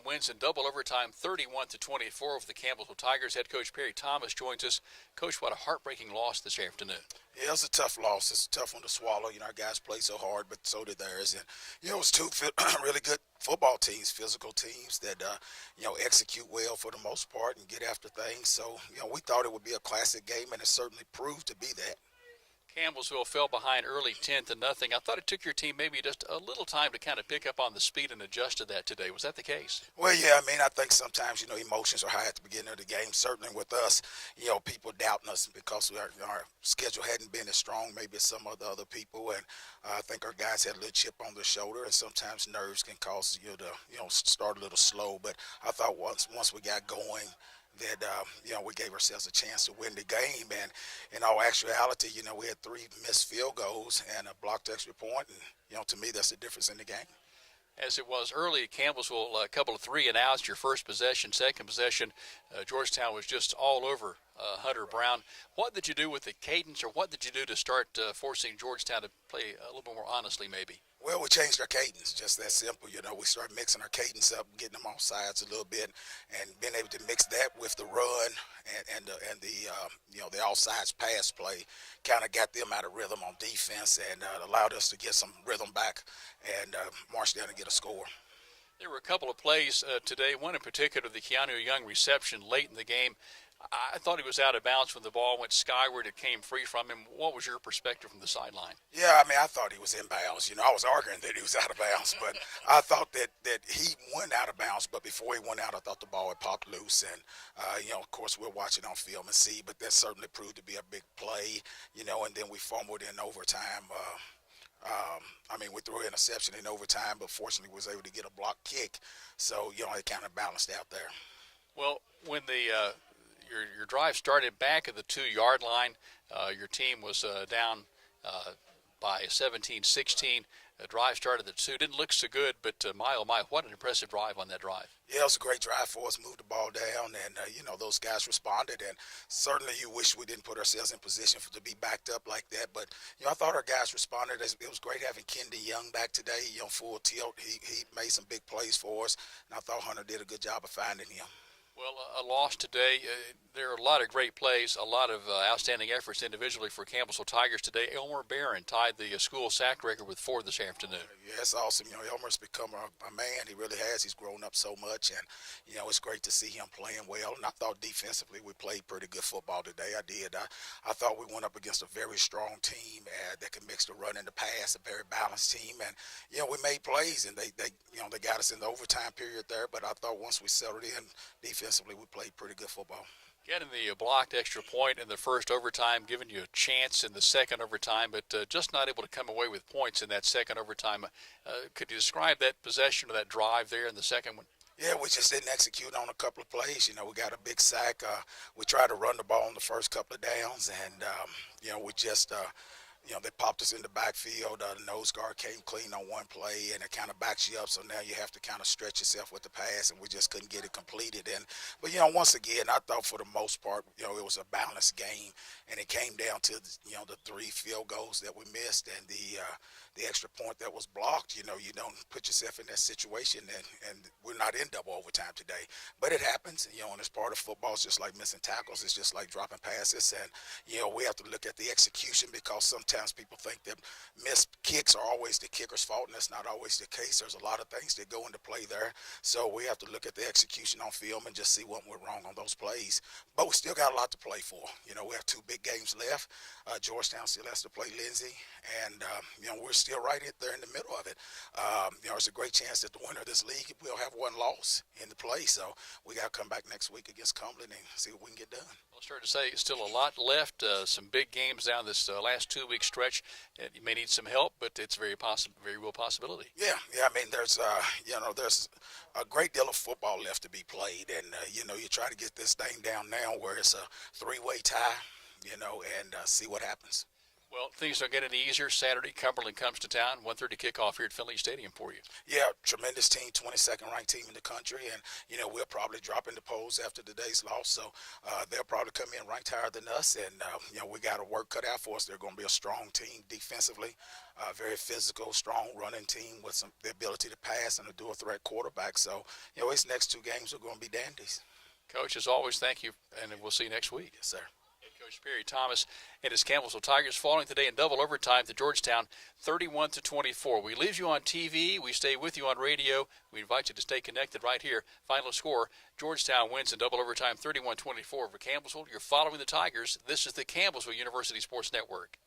wins in double overtime, 31-24 over the Campbellsville Tigers. Head coach Perry Thomas joins us. Coach, what a heartbreaking loss this afternoon. Yeah, it's a tough loss. It's a tough one to swallow. Our guys played so hard, but so did theirs. And, it was two really good football teams, physical teams that, execute well for the most part and get after things. So, we thought it would be a classic game, and it certainly proved to be that. Campbellsville fell behind early 10-0. I thought it took your team maybe just a little time to kind of pick up on the speed and adjust to that today. Was that the case? Well, yeah, I think sometimes, emotions are high at the beginning of the game. Certainly with us, people doubting us because our schedule hadn't been as strong maybe as some of the other people. And I think our guys had a little chip on their shoulder, and sometimes nerves can cause you to, start a little slow. But I thought once we got going, that we gave ourselves a chance to win the game. And in all actuality, we had 3 missed field goals and a blocked extra point, and to me that's the difference in the game. As it was early, Campbellsville, a couple of 3 and outs, your first possession, second possession, Georgetown was just all over Hunter Brown. What did you do with the cadence, or what did you do to start forcing Georgetown to play a little bit more honestly maybe? Well, we changed our cadence, just that simple. We started mixing our cadence up, getting them off sides a little bit, and being able to mix that with the run and the offsides pass play, kind of got them out of rhythm on defense and allowed us to get some rhythm back and march down and get a score. There were a couple of plays today, one in particular, the Keanu Young reception late in the game. I thought he was out of bounds when the ball went skyward. It came free from him. What was your perspective from the sideline? Yeah, I thought he was in bounds. I was arguing that he was out of bounds, but I thought that he went out of bounds. But before he went out, I thought the ball had popped loose. And, of course, we're watching on film and see, but that certainly proved to be a big play, and then we fumbled in overtime. We threw an interception in overtime, but fortunately was able to get a block kick. So, it kind of balanced out there. Well, when the your drive started back at the 2-yard line, your team was down by 17-16. The drive started at 2. Didn't look so good, but my, oh my, what an impressive drive on that drive. Yeah, it was a great drive for us, moved the ball down, and, those guys responded. And certainly you wish we didn't put ourselves in position to be backed up like that. But, I thought our guys responded. It was great having Kendi Young back today, full tilt. He made some big plays for us, and I thought Hunter did a good job of finding him. Well, a loss today. There are a lot of great plays, a lot of outstanding efforts individually for Campbellsville Tigers today. Elmer Barron tied the school sack record with 4 this afternoon. Yeah, that's awesome. Elmer's become a man. He really has. He's grown up so much, and, it's great to see him playing well. And I thought defensively we played pretty good football today. I did. I thought we went up against a very strong team that can mix the run and the pass, a very balanced team. And, we made plays, and they got us in the overtime period there. But I thought once we settled in defensively, we played pretty good football. Getting the blocked extra point in the first overtime, giving you a chance in the second overtime, but just not able to come away with points in that second overtime. Could you describe that possession or that drive there in the second one? Yeah, we just didn't execute on a couple of plays. We got a big sack. We tried to run the ball in the first couple of downs, and, we just they popped us in the backfield. The nose guard came clean on one play, and it kind of backs you up. So now you have to kind of stretch yourself with the pass, and we just couldn't get it completed. But once again, I thought for the most part, it was a balanced game, and it came down to the 3 field goals that we missed and the extra point that was blocked. You don't put yourself in that situation, and we're not in double overtime today. But it happens, and it's part of football. It's just like missing tackles. It's just like dropping passes, and we have to look at the execution because sometimes people think that missed kicks are always the kicker's fault, and that's not always the case. There's a lot of things that go into play there. So we have to look at the execution on film and just see what went wrong on those plays. But we still got a lot to play for. We have 2 big games left. Georgetown still has to play Lindsay, and, we're still right there in the middle of it. There's a great chance that the winner of this league will have 1 loss in the play. So we got to come back next week against Cumberland and see what we can get done. Well, it's fair to say still a lot left. Some big games down this last 2-week stretch. You may need some help, but it's very real possibility. Yeah. There's there's a great deal of football left to be played, and you try to get this thing down now where it's a 3-way tie, and see what happens. Well, things don't get any easier. Saturday, Cumberland comes to town. 1:30 kickoff here at Finley Stadium for you. Yeah, tremendous team, 22nd ranked team in the country, and we'll probably drop in the polls after today's loss. So they'll probably come in ranked higher than us, and we got a work cut out for us. They're going to be a strong team defensively, very physical, strong running team with the ability to pass and a dual threat quarterback. So its next two games are going to be dandies. Coach, as always, thank you, and we'll see you next week. Yes, sir. Coach Perry Thomas and his Campbellsville Tigers falling today in double overtime to Georgetown, 31-24. We leave you on TV. We stay with you on radio. We invite you to stay connected right here. Final score, Georgetown wins in double overtime, 31-24 over Campbellsville. You're following the Tigers. This is the Campbellsville University Sports Network.